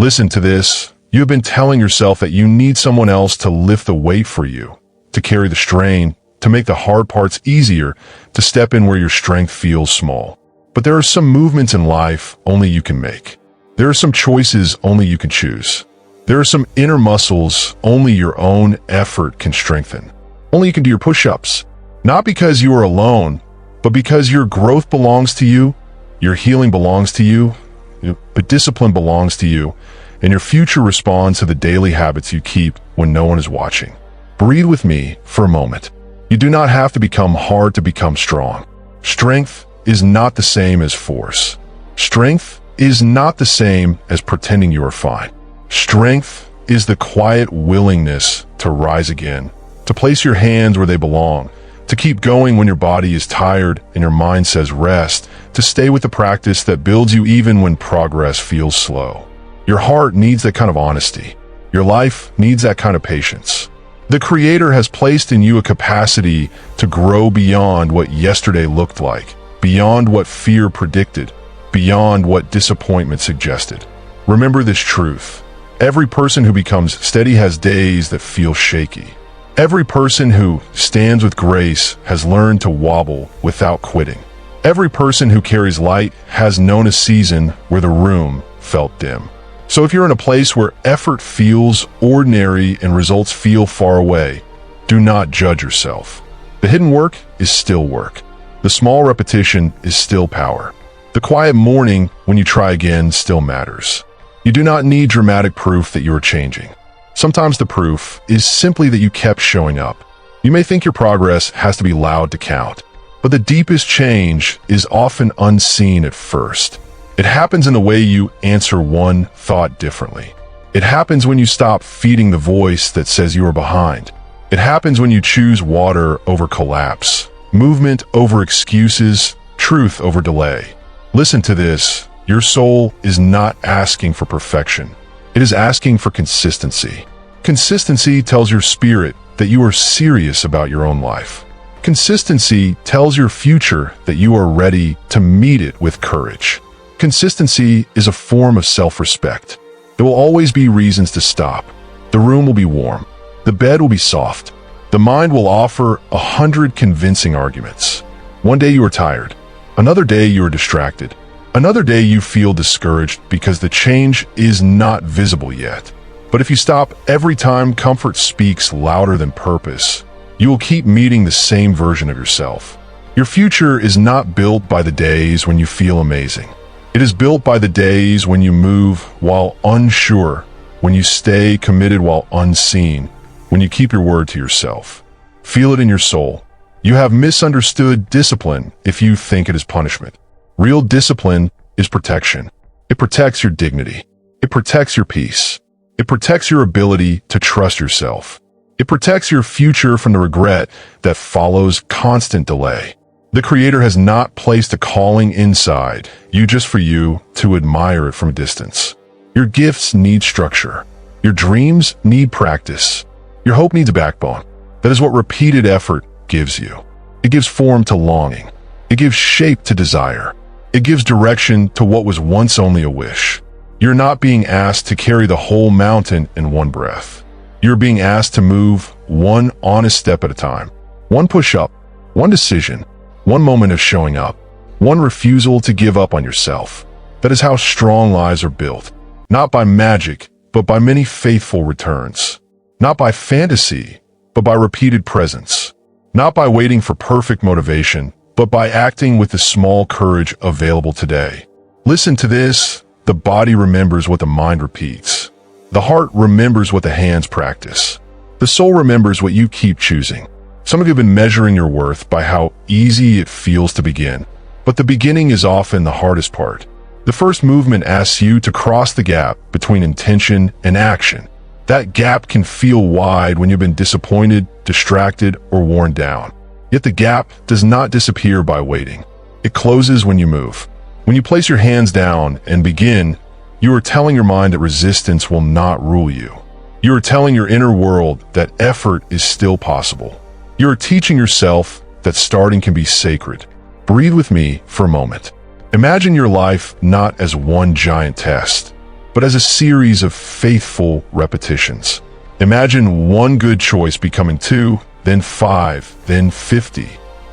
Listen to this. You have been telling yourself that you need someone else to lift the weight for you, to carry the strain, to make the hard parts easier, to step in where your strength feels small. But there are some movements in life only you can make. There are some choices only you can choose. There are some inner muscles only your own effort can strengthen. Only you can do your push-ups. Not because you are alone, but because your growth belongs to you, your healing belongs to you, but discipline belongs to you, and your future responds to the daily habits you keep when no one is watching. Breathe with me for a moment. You do not have to become hard to become strong. Strength is not the same as force. Strength is not the same as pretending you are fine. Strength is the quiet willingness to rise again, to place your hands where they belong, to keep going when your body is tired and your mind says rest, to stay with the practice that builds you even when progress feels slow. Your heart needs that kind of honesty. Your life needs that kind of patience. The Creator has placed in you a capacity to grow beyond what yesterday looked like, beyond what fear predicted, beyond what disappointment suggested. Remember this truth. Every person who becomes steady has days that feel shaky. Every person who stands with grace has learned to wobble without quitting. Every person who carries light has known a season where the room felt dim. So if you're in a place where effort feels ordinary and results feel far away, do not judge yourself. The hidden work is still work. The small repetition is still power. The quiet morning when you try again still matters. You do not need dramatic proof that you are changing. Sometimes the proof is simply that you kept showing up. You may think your progress has to be loud to count, but the deepest change is often unseen at first. It happens in the way you answer one thought differently. It happens when you stop feeding the voice that says you are behind. It happens when you choose water over collapse, movement over excuses, truth over delay. Listen to this. Your soul is not asking for perfection. It is asking for consistency. Consistency tells your spirit that you are serious about your own life. Consistency tells your future that you are ready to meet it with courage. Consistency is a form of self-respect. There will always be reasons to stop. The room will be warm. The bed will be soft. The mind will offer 100 convincing arguments. One day you are tired. Another day you are distracted. Another day you feel discouraged because the change is not visible yet. But if you stop every time comfort speaks louder than purpose, you will keep meeting the same version of yourself. Your future is not built by the days when you feel amazing. It is built by the days when you move while unsure, when you stay committed while unseen, when you keep your word to yourself. Feel it in your soul. You have misunderstood discipline if you think it is punishment. Real discipline is protection. It protects your dignity. It protects your peace. It protects your ability to trust yourself. It protects your future from the regret that follows constant delay. The Creator has not placed a calling inside you just for you to admire it from a distance. Your gifts need structure. Your dreams need practice. Your hope needs a backbone. That is what repeated effort gives you. It gives form to longing. It gives shape to desire. It gives direction to what was once only a wish. You're not being asked to carry the whole mountain in one breath. You're being asked to move one honest step at a time. One push-up, one decision, one moment of showing up, one refusal to give up on yourself. That is how strong lives are built. Not by magic, but by many faithful returns. Not by fantasy, but by repeated presence. Not by waiting for perfect motivation, but by acting with the small courage available today. Listen to this. The body remembers what the mind repeats. The heart remembers what the hands practice. The soul remembers what you keep choosing. Some of you have been measuring your worth by how easy it feels to begin. But the beginning is often the hardest part. The first movement asks you to cross the gap between intention and action. That gap can feel wide when you've been disappointed, distracted, or worn down. Yet the gap does not disappear by waiting. It closes when you move. When you place your hands down and begin, you are telling your mind that resistance will not rule you. You are telling your inner world that effort is still possible. You are teaching yourself that starting can be sacred. Breathe with me for a moment. Imagine your life not as one giant test, but as a series of faithful repetitions. Imagine one good choice becoming 2, then 5, then 50.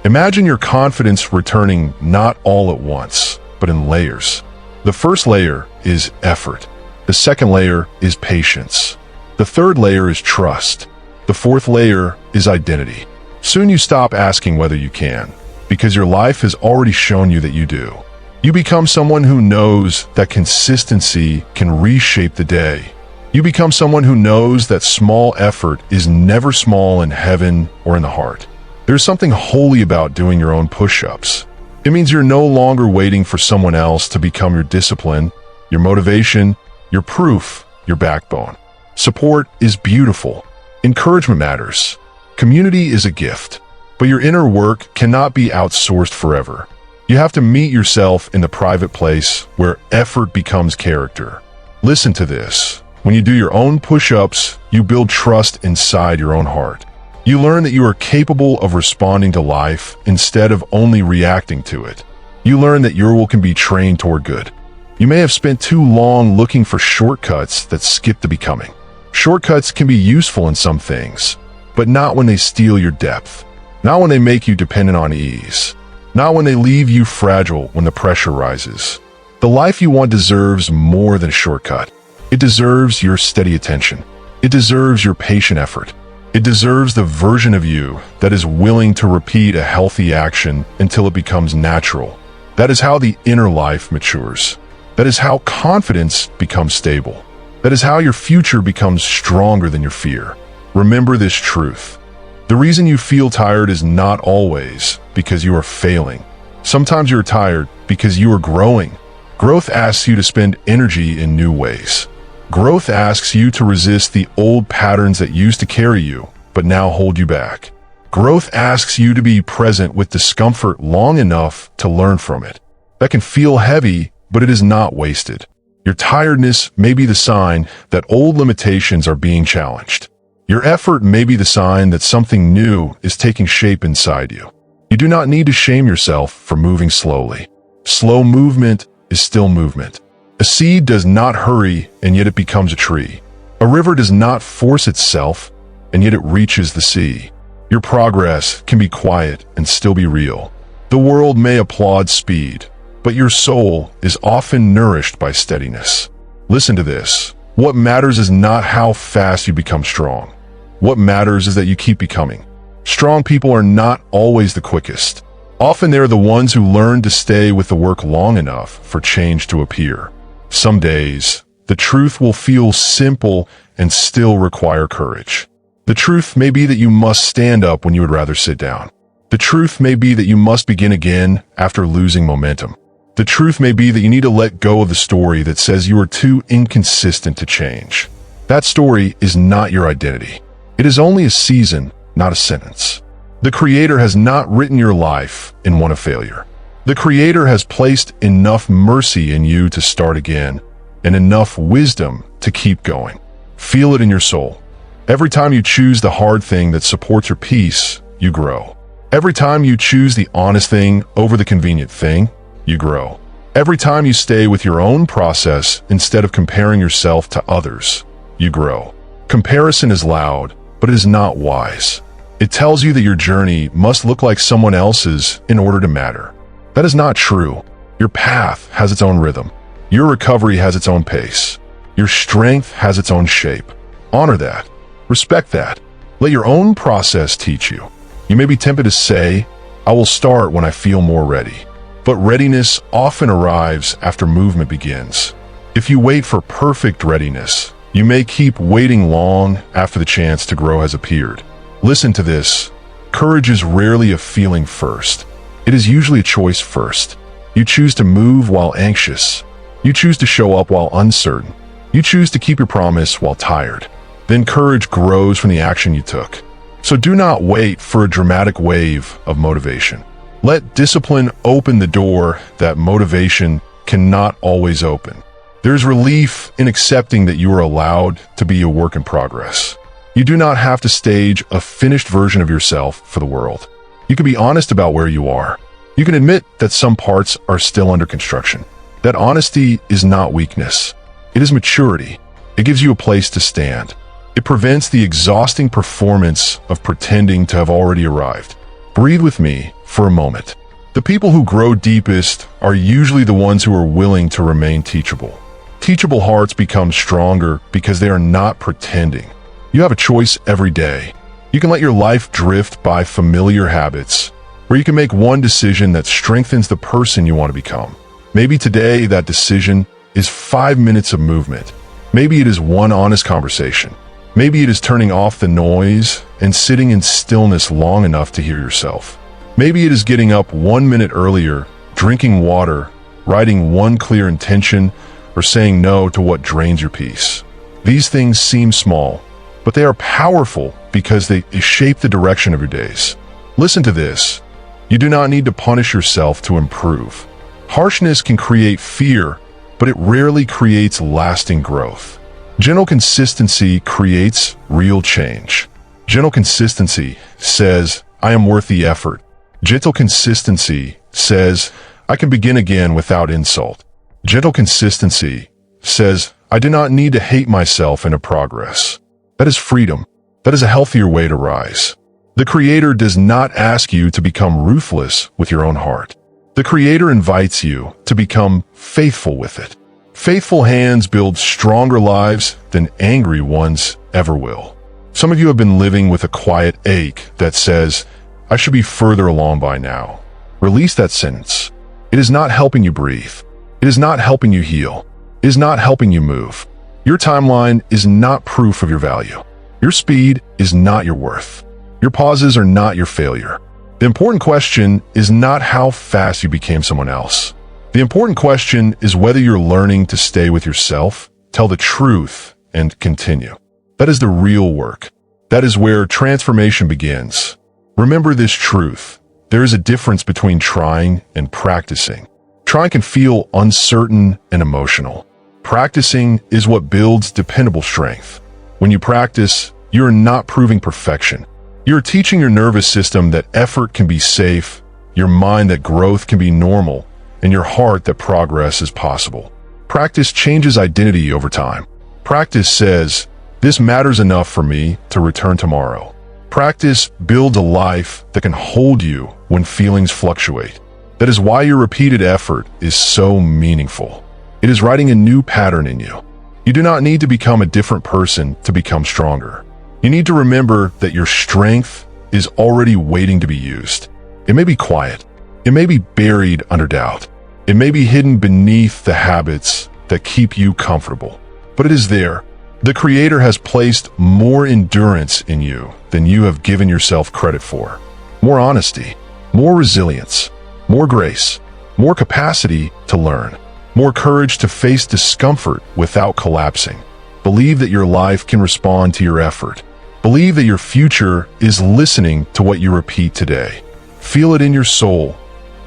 Imagine your confidence returning not all at once, but in layers. The first layer is effort. The second layer is patience. The third layer is trust. The fourth layer is identity. Soon you stop asking whether you can, because your life has already shown you that you do. You become someone who knows that consistency can reshape the day. You become someone who knows that small effort is never small in heaven or in the heart. There's something holy about doing your own push-ups. It means you're no longer waiting for someone else to become your discipline, your motivation, your proof, your backbone. Support is beautiful. Encouragement matters. Community is a gift. But your inner work cannot be outsourced forever. You have to meet yourself in the private place where effort becomes character. Listen to this. When you do your own push-ups, you build trust inside your own heart. You learn that you are capable of responding to life instead of only reacting to it. You learn that your will can be trained toward good. You may have spent too long looking for shortcuts that skip the becoming. Shortcuts can be useful in some things, but not when they steal your depth. Not when they make you dependent on ease. Not when they leave you fragile when the pressure rises. The life you want deserves more than a shortcut. It deserves your steady attention. It deserves your patient effort. It deserves the version of you that is willing to repeat a healthy action until it becomes natural. That is how the inner life matures. That is how confidence becomes stable. That is how your future becomes stronger than your fear. Remember this truth. The reason you feel tired is not always because you are failing. Sometimes you're tired because you are growing. Growth asks you to spend energy in new ways. Growth asks you to resist the old patterns that used to carry you, but now hold you back. Growth asks you to be present with discomfort long enough to learn from it. That can feel heavy, but it is not wasted. Your tiredness may be the sign that old limitations are being challenged. Your effort may be the sign that something new is taking shape inside you. You do not need to shame yourself for moving slowly. Slow movement is still movement. A seed does not hurry, and yet it becomes a tree. A river does not force itself, and yet it reaches the sea. Your progress can be quiet and still be real. The world may applaud speed, but your soul is often nourished by steadiness. Listen to this. What matters is not how fast you become strong. What matters is that you keep becoming. Strong people are not always the quickest. Often they're the ones who learn to stay with the work long enough for change to appear. Some days, the truth will feel simple and still require courage. The truth may be that you must stand up when you would rather sit down. The truth may be that you must begin again after losing momentum. The truth may be that you need to let go of the story that says you are too inconsistent to change. That story is not your identity. It is only a season, not a sentence. The Creator has not written your life in one of failure. The Creator has placed enough mercy in you to start again, and enough wisdom to keep going. Feel it in your soul. Every time you choose the hard thing that supports your peace, you grow. Every time you choose the honest thing over the convenient thing, you grow. Every time you stay with your own process instead of comparing yourself to others, you grow. Comparison is loud, but it is not wise. It tells you that your journey must look like someone else's in order to matter. That is not true. Your path has its own rhythm. Your recovery has its own pace. Your strength has its own shape. Honor that. Respect that. Let your own process teach you. You may be tempted to say, I will start when I feel more ready. But readiness often arrives after movement begins. If you wait for perfect readiness, you may keep waiting long after the chance to grow has appeared. Listen to this. Courage is rarely a feeling first. It is usually a choice first. You choose to move while anxious. You choose to show up while uncertain. You choose to keep your promise while tired. Then courage grows from the action you took. So do not wait for a dramatic wave of motivation. Let discipline open the door that motivation cannot always open. There's relief in accepting that you are allowed to be a work in progress. You do not have to stage a finished version of yourself for the world. You can be honest about where you are. You can admit that some parts are still under construction. That honesty is not weakness. It is maturity. It gives you a place to stand. It prevents the exhausting performance of pretending to have already arrived. Breathe with me for a moment. The people who grow deepest are usually the ones who are willing to remain teachable. Teachable hearts become stronger because they are not pretending. You have a choice every day. You can let your life drift by familiar habits, or you can make one decision that strengthens the person you want to become. Maybe today that decision is 5 minutes of movement. Maybe it is one honest conversation. Maybe it is turning off the noise and sitting in stillness long enough to hear yourself. Maybe it is getting up 1 minute earlier, drinking water, writing one clear intention, or saying no to what drains your peace. These things seem small, but they are powerful because they shape the direction of your days. Listen to this. You do not need to punish yourself to improve. Harshness can create fear, but it rarely creates lasting growth. Gentle consistency creates real change. Gentle consistency says, I am worth the effort. Gentle consistency says, I can begin again without insult. Gentle consistency says, I do not need to hate myself into progress. That is freedom. That is a healthier way to rise. The Creator does not ask you to become ruthless with your own heart. The Creator invites you to become faithful with it. Faithful hands build stronger lives than angry ones ever will. Some of you have been living with a quiet ache that says, I should be further along by now. Release that sentence. It is not helping you breathe. It is not helping you heal. It is not helping you move. Your timeline is not proof of your value. Your speed is not your worth. Your pauses are not your failure. The important question is not how fast you became someone else. The important question is whether you're learning to stay with yourself, tell the truth, and continue. That is the real work. That is where transformation begins. Remember this truth. There is a difference between trying and practicing. Trying can feel uncertain and emotional. Practicing is what builds dependable strength. When you practice, you are not proving perfection. You're teaching your nervous system that effort can be safe, your mind that growth can be normal, and your heart that progress is possible. Practice changes identity over time. Practice says, this matters enough for me to return tomorrow. Practice builds a life that can hold you when feelings fluctuate. That is why your repeated effort is so meaningful. It is writing a new pattern in you. You do not need to become a different person to become stronger. You need to remember that your strength is already waiting to be used. It may be quiet. It may be buried under doubt. It may be hidden beneath the habits that keep you comfortable. But it is there. The Creator has placed more endurance in you than you have given yourself credit for. More honesty, more resilience, more grace, more capacity to learn, more courage to face discomfort without collapsing. Believe that your life can respond to your effort. Believe that your future is listening to what you repeat today. Feel it in your soul.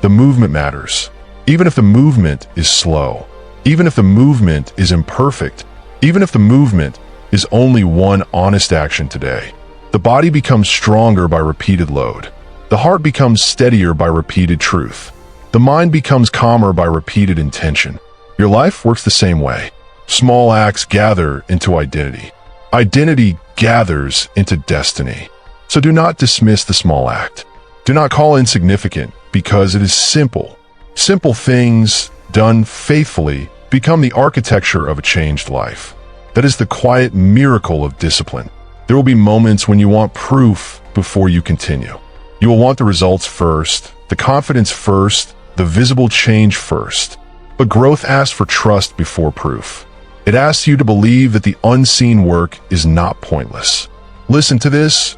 The movement matters. Even if the movement is slow, even if the movement is imperfect, even if the movement is only one honest action today. The body becomes stronger by repeated load. The heart becomes steadier by repeated truth. The mind becomes calmer by repeated intention. Your life works the same way. Small acts gather into identity. Identity gathers into destiny. So do not dismiss the small act. Do not call insignificant because it is simple. Simple things done faithfully become the architecture of a changed life. That is the quiet miracle of discipline. There will be moments when you want proof before you continue. You will want the results first, the confidence first, the visible change first. But growth asks for trust before proof. It asks you to believe that the unseen work is not pointless. Listen to this.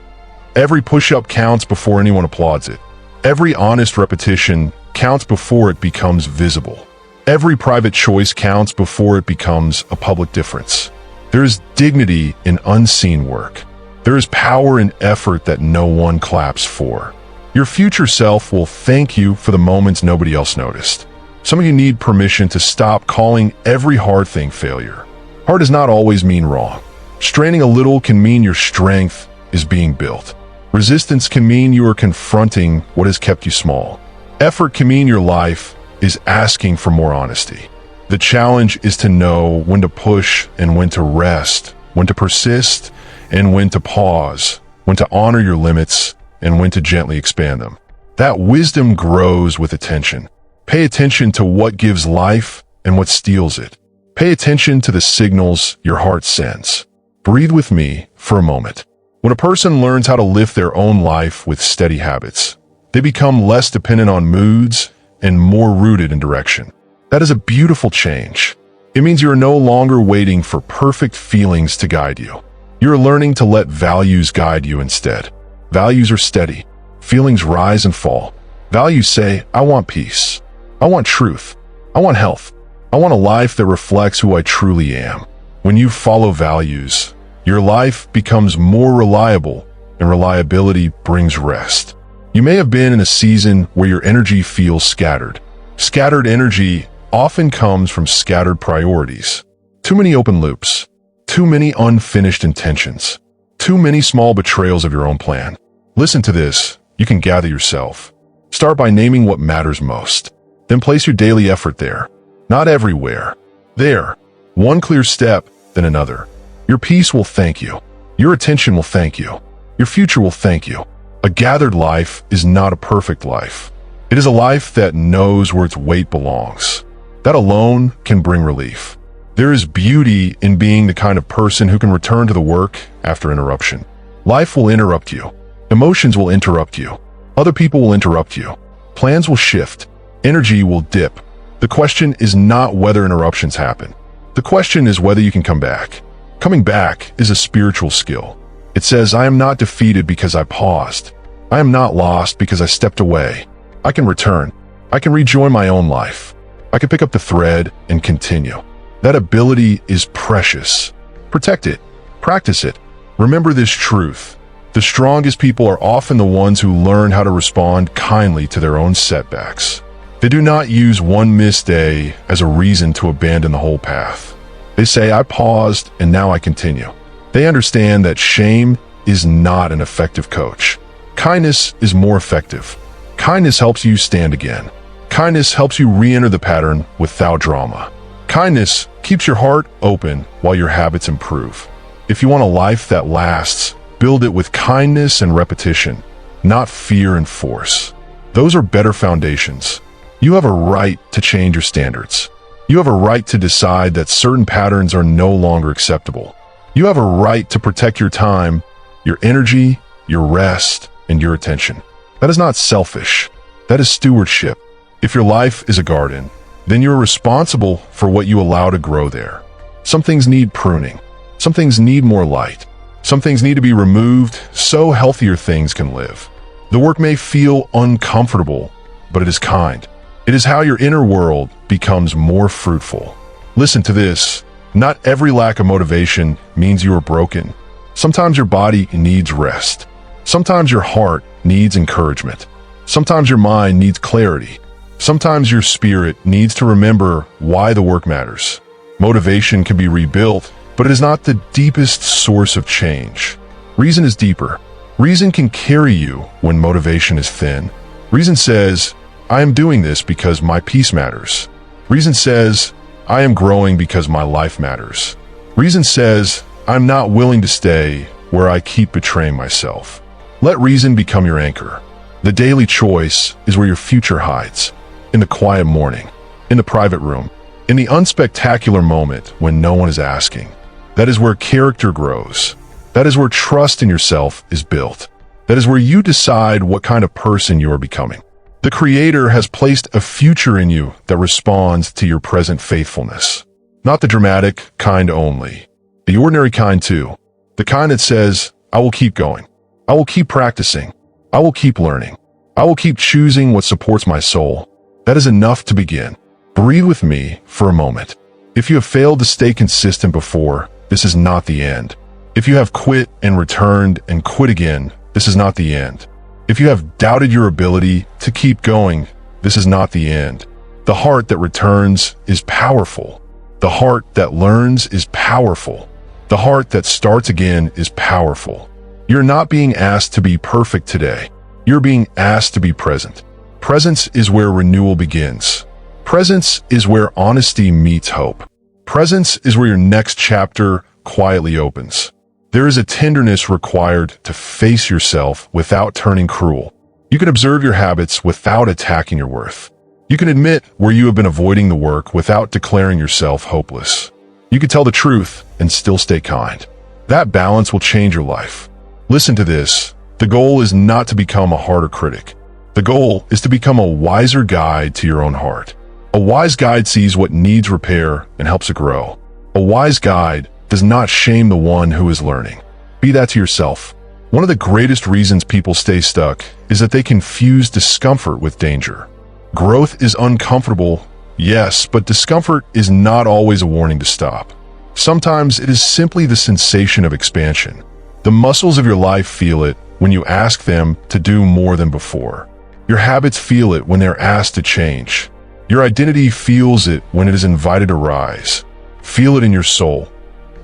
Every push-up counts before anyone applauds it. Every honest repetition counts before it becomes visible. Every private choice counts before it becomes a public difference. There is dignity in unseen work. There is power in effort that no one claps for. Your future self will thank you for the moments nobody else noticed. Some of you need permission to stop calling every hard thing failure. Hard does not always mean wrong. Straining a little can mean your strength is being built. Resistance can mean you are confronting what has kept you small. Effort can mean your life is asking for more honesty. The challenge is to know when to push and when to rest, when to persist and when to pause, when to honor your limits and when to gently expand them. That wisdom grows with attention. Pay attention to what gives life and what steals it. Pay attention to the signals your heart sends. Breathe with me for a moment. When a person learns how to lift their own life with steady habits, they become less dependent on moods and more rooted in direction. That is a beautiful change. It means you are no longer waiting for perfect feelings to guide you. You are learning to let values guide you instead. Values are steady. Feelings rise and fall. Values say, I want peace. I want truth. I want health. I want a life that reflects who I truly am. When you follow values, your life becomes more reliable, and reliability brings rest. You may have been in a season where your energy feels scattered. Scattered energy often comes from scattered priorities. Too many open loops. Too many unfinished intentions. Too many small betrayals of your own plan. Listen to this. You can gather yourself. Start by naming what matters most. Then place your daily effort there. Not everywhere. There. One clear step, then another. Your peace will thank you. Your attention will thank you. Your future will thank you. A gathered life is not a perfect life. It is a life that knows where its weight belongs. That alone can bring relief. There is beauty in being the kind of person who can return to the work after interruption. Life will interrupt you. Emotions will interrupt you. Other people will interrupt you. Plans will shift. Energy will dip. The question is not whether interruptions happen. The question is whether you can come back. Coming back is a spiritual skill. It says, I am not defeated because I paused. I am not lost because I stepped away. I can return. I can rejoin my own life. I can pick up the thread and continue. That ability is precious. Protect it. Practice it. Remember this truth. The strongest people are often the ones who learn how to respond kindly to their own setbacks. They do not use one missed day as a reason to abandon the whole path. They say, I paused and now I continue. They understand that shame is not an effective coach. Kindness is more effective. Kindness helps you stand again. Kindness helps you re-enter the pattern without drama. Kindness keeps your heart open while your habits improve. If you want a life that lasts, build it with kindness and repetition, not fear and force. Those are better foundations. You have a right to change your standards. You have a right to decide that certain patterns are no longer acceptable. You have a right to protect your time, your energy, your rest, and your attention. That is not selfish. That is stewardship. If your life is a garden, then you're responsible for what you allow to grow there. Some things need pruning. Some things need more light. Some things need to be removed so healthier things can live. The work may feel uncomfortable, but it is kind. It is how your inner world becomes more fruitful. Listen to this. Not every lack of motivation means you are broken. Sometimes your body needs rest. Sometimes your heart needs encouragement. Sometimes your mind needs clarity. Sometimes your spirit needs to remember why the work matters. Motivation can be rebuilt, but it is not the deepest source of change. Reason is deeper. Reason can carry you when motivation is thin. Reason says, I am doing this because my peace matters. Reason says, I am growing because my life matters. Reason says, I'm not willing to stay where I keep betraying myself. Let reason become your anchor. The daily choice is where your future hides. In the quiet morning, in the private room, in the unspectacular moment when no one is asking. That is where character grows. That is where trust in yourself is built. That is where you decide what kind of person you are becoming. The Creator has placed a future in you that responds to your present faithfulness. Not the dramatic kind only. The ordinary kind too. The kind that says, I will keep going. I will keep practicing. I will keep learning. I will keep choosing what supports my soul. That is enough to begin. Breathe with me for a moment. If you have failed to stay consistent before, this is not the end. If you have quit and returned and quit again, this is not the end. If you have doubted your ability to keep going, this is not the end. The heart that returns is powerful. The heart that learns is powerful. The heart that starts again is powerful. You're not being asked to be perfect today. You're being asked to be present. Presence is where renewal begins. Presence is where honesty meets hope. Presence is where your next chapter quietly opens. There is a tenderness required to face yourself without turning cruel. You can observe your habits without attacking your worth. You can admit where you have been avoiding the work without declaring yourself hopeless. You can tell the truth and still stay kind. That balance will change your life. Listen to this. The goal is not to become a harder critic. The goal is to become a wiser guide to your own heart. A wise guide sees what needs repair and helps it grow. A wise guide does not shame the one who is learning. Be that to yourself. One of the greatest reasons people stay stuck is that they confuse discomfort with danger. Growth is uncomfortable, yes, but discomfort is not always a warning to stop. Sometimes it is simply the sensation of expansion. The muscles of your life feel it when you ask them to do more than before. Your habits feel it when they're asked to change. Your identity feels it when it is invited to rise. Feel it in your soul.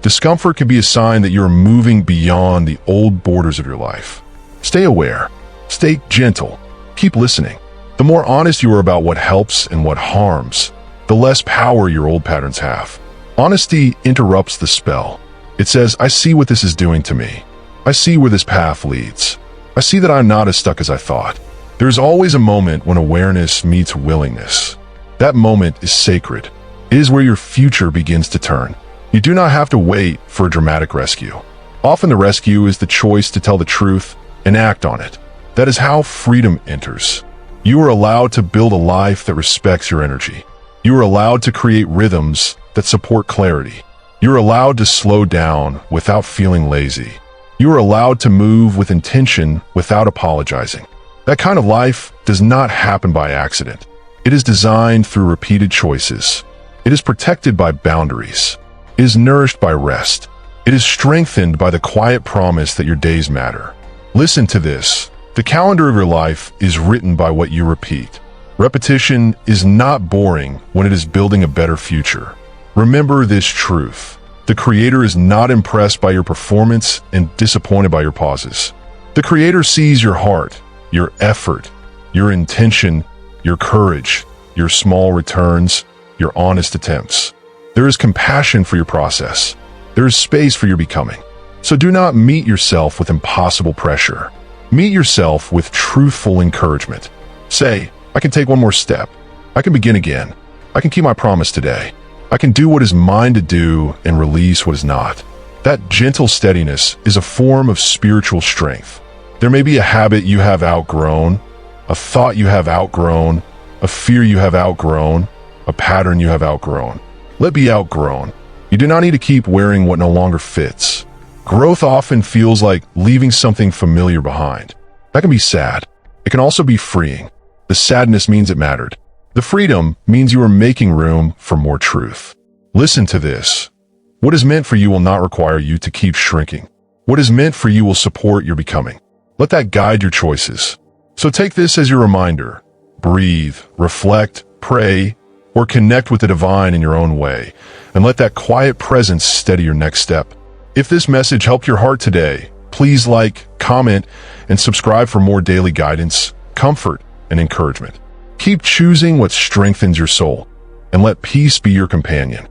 Discomfort can be a sign that you are moving beyond the old borders of your life. Stay aware. Stay gentle. Keep listening. The more honest you are about what helps and what harms, the less power your old patterns have. Honesty interrupts the spell. It says, I see what this is doing to me. I see where this path leads. I see that I'm not as stuck as I thought. There's always a moment when awareness meets willingness. That moment is sacred. It is where your future begins to turn. You do not have to wait for a dramatic rescue. Often the rescue is the choice to tell the truth and act on it. That is how freedom enters. You are allowed to build a life that respects your energy. You are allowed to create rhythms that support clarity. You are allowed to slow down without feeling lazy. You are allowed to move with intention without apologizing. That kind of life does not happen by accident. It is designed through repeated choices. It is protected by boundaries. It is nourished by rest. It is strengthened by the quiet promise that your days matter. Listen to this. The calendar of your life is written by what you repeat. Repetition is not boring when it is building a better future. Remember this truth. The Creator is not impressed by your performance and disappointed by your pauses. The Creator sees your heart, your effort, your intention, your courage, your small returns, your honest attempts. There is compassion for your process. There is space for your becoming. So do not meet yourself with impossible pressure. Meet yourself with truthful encouragement. Say, I can take one more step. I can begin again. I can keep my promise today. I can do what is mine to do and release what is not. That gentle steadiness is a form of spiritual strength. There may be a habit you have outgrown, a thought you have outgrown, a fear you have outgrown, a pattern you have outgrown. Let be outgrown. You do not need to keep wearing what no longer fits. Growth often feels like leaving something familiar behind. That can be sad. It can also be freeing. The sadness means it mattered. The freedom means you are making room for more truth. Listen to this. What is meant for you will not require you to keep shrinking. What is meant for you will support your becoming. Let that guide your choices. So take this as your reminder. Breathe, reflect, pray, or connect with the divine in your own way, and let that quiet presence steady your next step. If this message helped your heart today, please like, comment, and subscribe for more daily guidance, comfort, and encouragement. Keep choosing what strengthens your soul, and let peace be your companion.